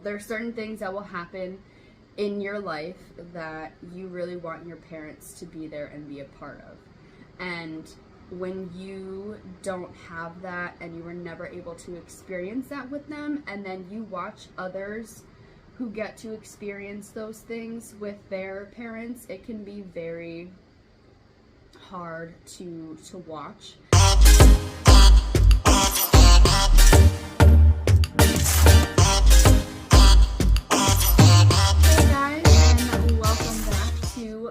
there's certain things that will happen in your life that you really want your parents to be there and be a part of. And when you don't have that and you were never able to experience that with them, and then you watch others who get to experience those things with their parents, it can be very hard to watch.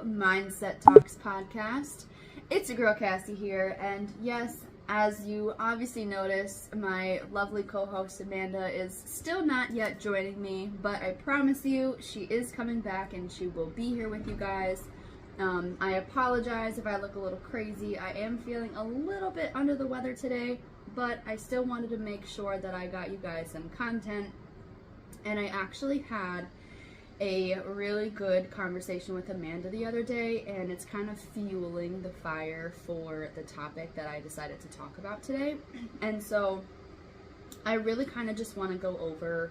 Mindset Talks podcast. It's your girl Cassie here, and yes, as you obviously notice, my lovely co-host Amanda is still not yet joining me, but I promise you she is coming back and she will be here with you guys. I apologize if I look a little crazy. I am feeling a little bit under the weather today, but I still wanted to make sure that I got you guys some content, and I actually had a really good conversation with Amanda the other day, and it's kind of fueling the fire for the topic that I decided to talk about today. And so I really kind of just want to go over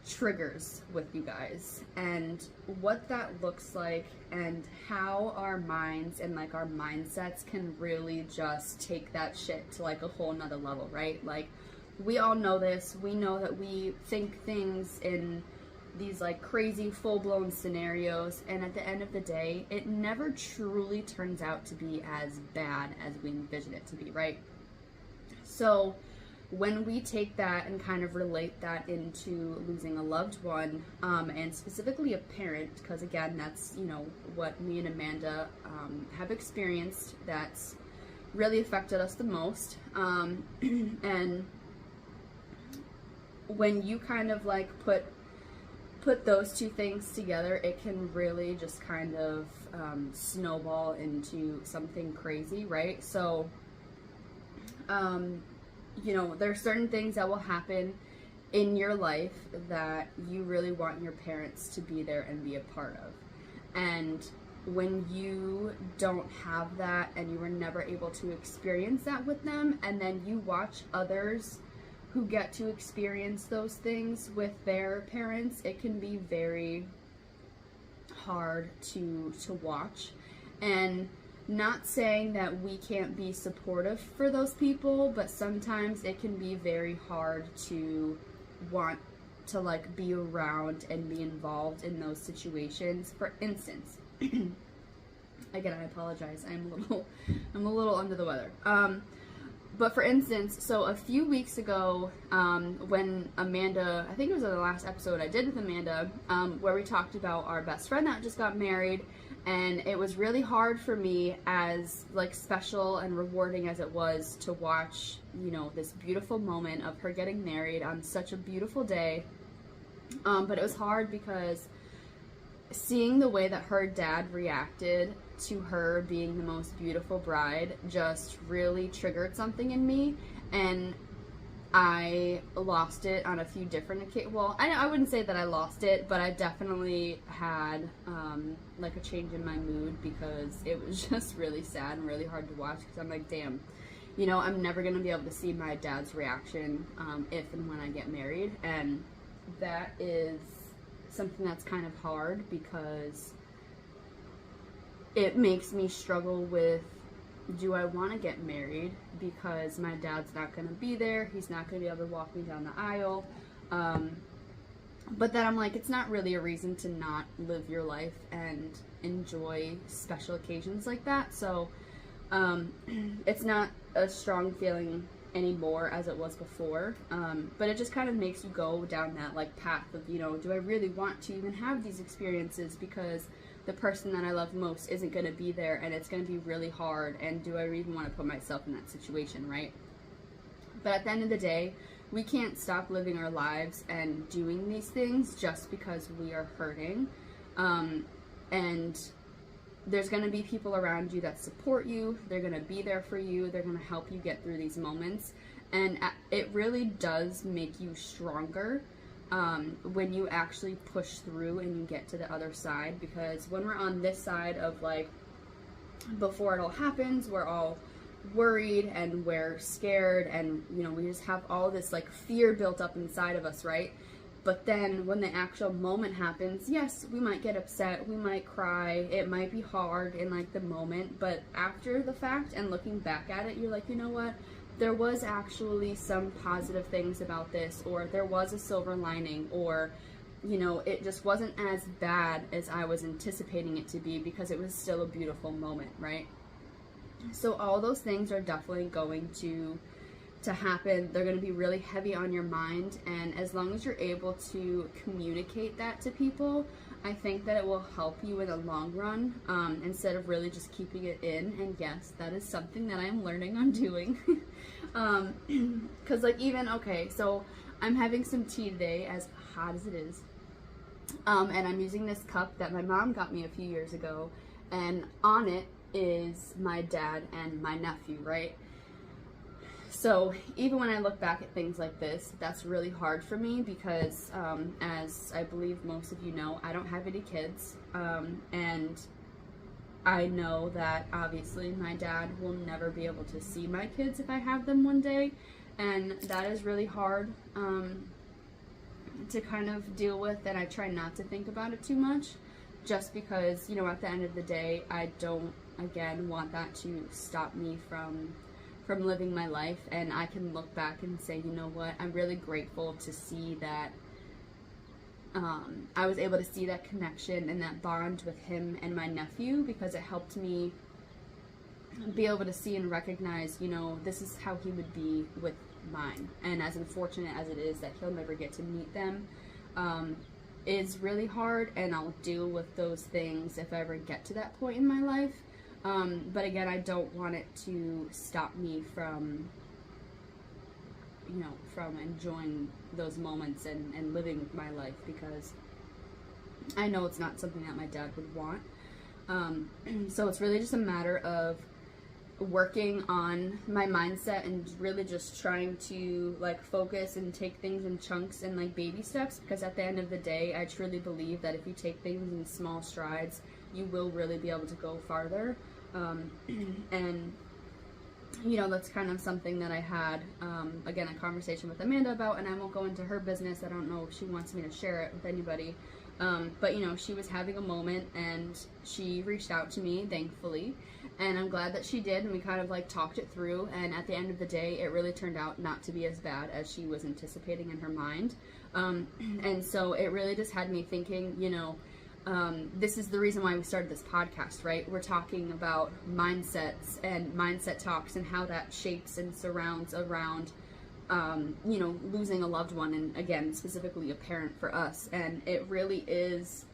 triggers with you guys and what that looks like and how our minds and like our mindsets can really just take that shit to like a whole nother level, right? Like, we all know this. We know that we think things in these like crazy full-blown scenarios, and at the end of the day it never truly turns out to be as bad as we envision it to be, right? So when we take that and kind of relate that into losing a loved one, and specifically a parent, because again, that's, you know, what me and Amanda have experienced, that's really affected us the most, and when you kind of like put those two things together, it can really just kind of snowball into something crazy, right? So, you know, there's certain things that will happen in your life that you really want your parents to be there and be a part of. And when you don't have that and you were never able to experience that with them, and then you watch others who get to experience those things with their parents, it can be very hard to watch. And not saying that we can't be supportive for those people, but sometimes it can be very hard to want to like be around and be involved in those situations. For instance, again, I apologize, I'm a little under the weather. But for instance, so a few weeks ago, when Amanda, I think it was in the last episode I did with Amanda, where we talked about our best friend that just got married, and it was really hard for me, as like special and rewarding as it was to watch, you know, this beautiful moment of her getting married on such a beautiful day. But it was hard because seeing the way that her dad reacted to her being the most beautiful bride just really triggered something in me, and I lost it on a few different occasions. Well, I wouldn't say that I lost it, but I definitely had like a change in my mood, because it was just really sad and really hard to watch, because I'm like, damn, you know, I'm never going to be able to see my dad's reaction if and when I get married. And that is something that's kind of hard, because it makes me struggle with, do I want to get married because my dad's not going to be there, he's not going to be able to walk me down the aisle, but then I'm like, it's not really a reason to not live your life and enjoy special occasions like that. So it's not a strong feeling anymore as it was before, but it just kind of makes you go down that like path of, you know, do I really want to even have these experiences, because the person that I love most isn't going to be there, and it's going to be really hard, and do I even want to put myself in that situation, right? But at the end of the day, we can't stop living our lives and doing these things just because we are hurting, and there's going to be people around you that support you, they're going to be there for you, they're going to help you get through these moments, and it really does make you stronger when you actually push through and you get to the other side. Because when we're on this side of like, before it all happens, we're all worried and we're scared, and you know, we just have all this like fear built up inside of us, right? But then when the actual moment happens, yes, we might get upset, we might cry, it might be hard in like the moment, but after the fact and looking back at it, you're like, you know what? There was actually some positive things about this, or there was a silver lining, or, you know, it just wasn't as bad as I was anticipating it to be, because it was still a beautiful moment, right? So all those things are definitely going to happen. They're going to be really heavy on your mind, and as long as you're able to communicate that to people, I think that it will help you in the long run, instead of really just keeping it in. And yes, that is something that I'm learning on doing. Because like, even, okay, so I'm having some tea today, as hot as it is, and I'm using this cup that my mom got me a few years ago, and on it is my dad and my nephew, right? So even when I look back at things like this, that's really hard for me, because as I believe most of you know, I don't have any kids, and I know that obviously my dad will never be able to see my kids if I have them one day, and that is really hard to kind of deal with, and I try not to think about it too much, just because, you know, at the end of the day, I don't, again, want that to stop me from living my life. And I can look back and say, you know what, I'm really grateful to see that I was able to see that connection and that bond with him and my nephew, because it helped me be able to see and recognize, you know, this is how he would be with mine. And as unfortunate as it is that he'll never get to meet them, is really hard, and I'll deal with those things if I ever get to that point in my life. But again, I don't want it to stop me from, you know, from enjoying those moments and living my life, because I know it's not something that my dad would want. So it's really just a matter of working on my mindset and really just trying to like focus and take things in chunks and like baby steps, because at the end of the day, I truly believe that if you take things in small strides, you will really be able to go farther. And you know, that's kind of something that I had, again, a conversation with Amanda about, and I won't go into her business. I don't know if she wants me to share it with anybody. But you know, she was having a moment and she reached out to me, thankfully, and I'm glad that she did, and we kind of like talked it through, and at the end of the day, it really turned out not to be as bad as she was anticipating in her mind. And so it really just had me thinking, you know, this is the reason why we started this podcast, right? We're talking about mindsets and mindset talks and how that shapes and surrounds around, you know, losing a loved one, and again, specifically a parent for us. And it really is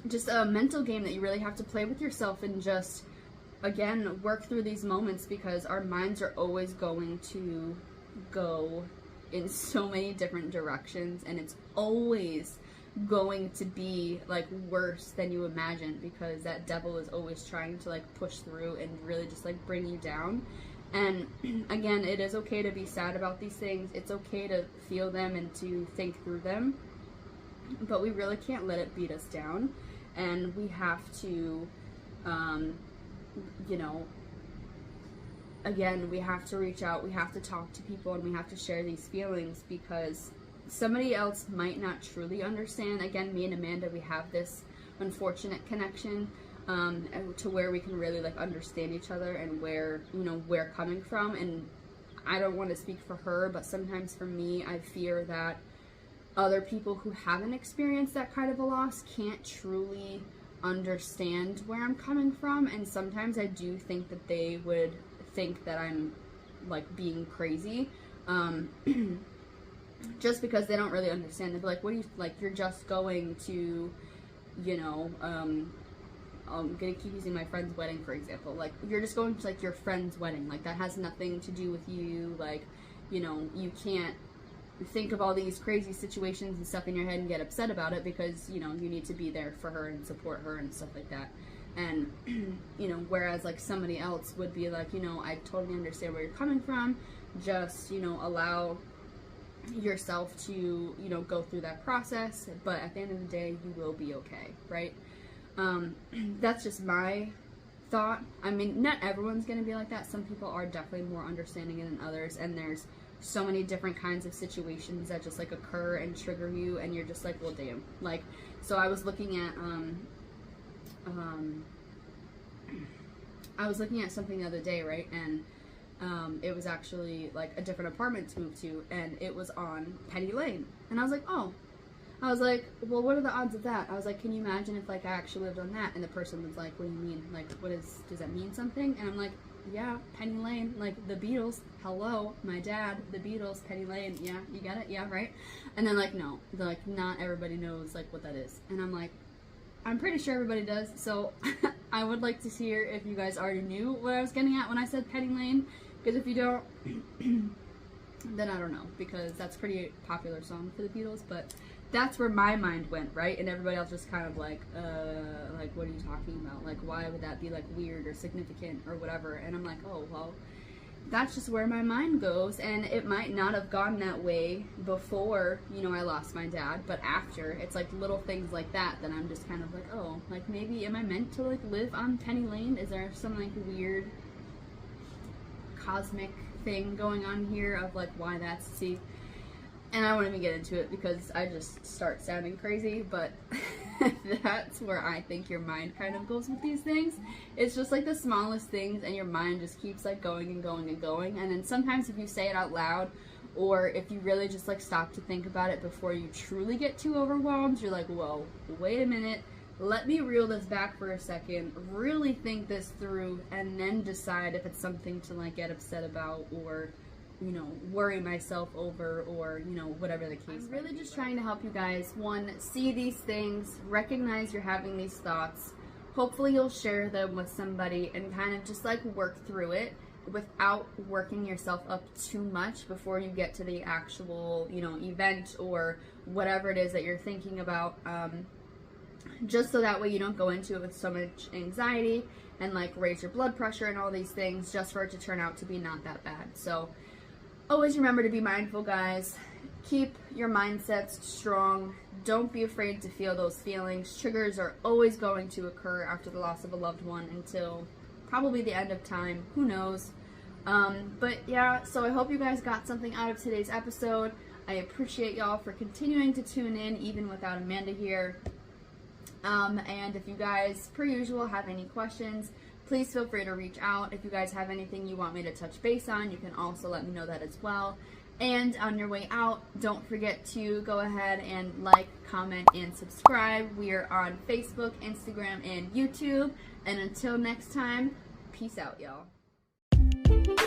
just a mental game that you really have to play with yourself, and just, again, work through these moments, because our minds are always going to go in so many different directions, and it's always going to be like worse than you imagine, because that devil is always trying to like push through and really just like bring you down. And again, it is okay to be sad about these things. It's okay to feel them and to think through them, but we really can't let it beat us down. And we have to, you know, again, we have to reach out, we have to talk to people, and we have to share these feelings, because somebody else might not truly understand. Again, me and Amanda, we have this unfortunate connection, to where we can really like understand each other and where, you know, we're coming from. And I don't want to speak for her, but sometimes for me, I fear that other people who haven't experienced that kind of a loss can't truly understand where I'm coming from. And sometimes I do think that they would think that I'm like being crazy, just because they don't really understand. They'd be like, what do you, like, you're just going to, you know, I'm gonna keep using my friend's wedding, for example. Like, you're just going to, like, your friend's wedding. Like, that has nothing to do with you. Like, you know, you can't think of all these crazy situations and stuff in your head and get upset about it, because, you know, you need to be there for her and support her and stuff like that. And, you know, whereas, like, somebody else would be like, you know, I totally understand where you're coming from. Just, you know, allow yourself to, you know, go through that process, but at the end of the day, you will be okay, right? That's just my thought. I mean, not everyone's gonna be like that. Some people are definitely more understanding than others, and there's so many different kinds of situations that just like occur and trigger you, and you're just like, well, damn. Like, so I was looking at something the other day, right? And it was actually like a different apartment to move to, and it was on Penny Lane. And I was like, oh. I was like, well, what are the odds of that? I was like, can you imagine if like I actually lived on that? And the person was like, what do you mean? Like, does that mean something? And I'm like, yeah, Penny Lane, like the Beatles. Hello, my dad, the Beatles, Penny Lane. Yeah, you get it? Yeah, right? And then like, no, they're like, not everybody knows like what that is. And I'm like, I'm pretty sure everybody does. So I would like to hear if you guys already knew what I was getting at when I said Penny Lane. Because if you don't, then I don't know, because that's a pretty popular song for the Beatles. But that's where my mind went, right? And everybody else just kind of like what are you talking about? Like, why would that be like weird or significant or whatever? And I'm like, oh, well, that's just where my mind goes. And it might not have gone that way before, you know, I lost my dad, but after, it's like little things like that I'm just kind of like, oh, like maybe am I meant to like live on Penny Lane? Is there some like weird cosmic thing going on here of like why that's, see? And I won't even get into it because I just start sounding crazy, but that's where I think your mind kind of goes with these things. It's just like the smallest things, and your mind just keeps like going and going and going. And then sometimes if you say it out loud, or if you really just like stop to think about it before you truly get too overwhelmed, you're like, whoa, wait a minute. Let me reel this back for a second, really think this through, and then decide if it's something to like get upset about or, you know, worry myself over, or, you know, whatever the case. I'm really just trying to help you guys, one, see these things, recognize you're having these thoughts. Hopefully you'll share them with somebody and kind of just like work through it without working yourself up too much before you get to the actual, you know, event or whatever it is that you're thinking about. Just so that way you don't go into it with so much anxiety and like raise your blood pressure and all these things just for it to turn out to be not that bad. So always remember to be mindful, guys. Keep your mindsets strong. Don't be afraid to feel those feelings. Triggers are always going to occur after the loss of a loved one until probably the end of time. Who knows? But yeah, so I hope you guys got something out of today's episode. I appreciate y'all for continuing to tune in even without Amanda here. And if you guys, per usual, have any questions, please feel free to reach out. If you guys have anything you want me to touch base on, you can also let me know that as well. And on your way out, don't forget to go ahead and like, comment, and subscribe. We are on Facebook, Instagram, and YouTube. And until next time, peace out, y'all.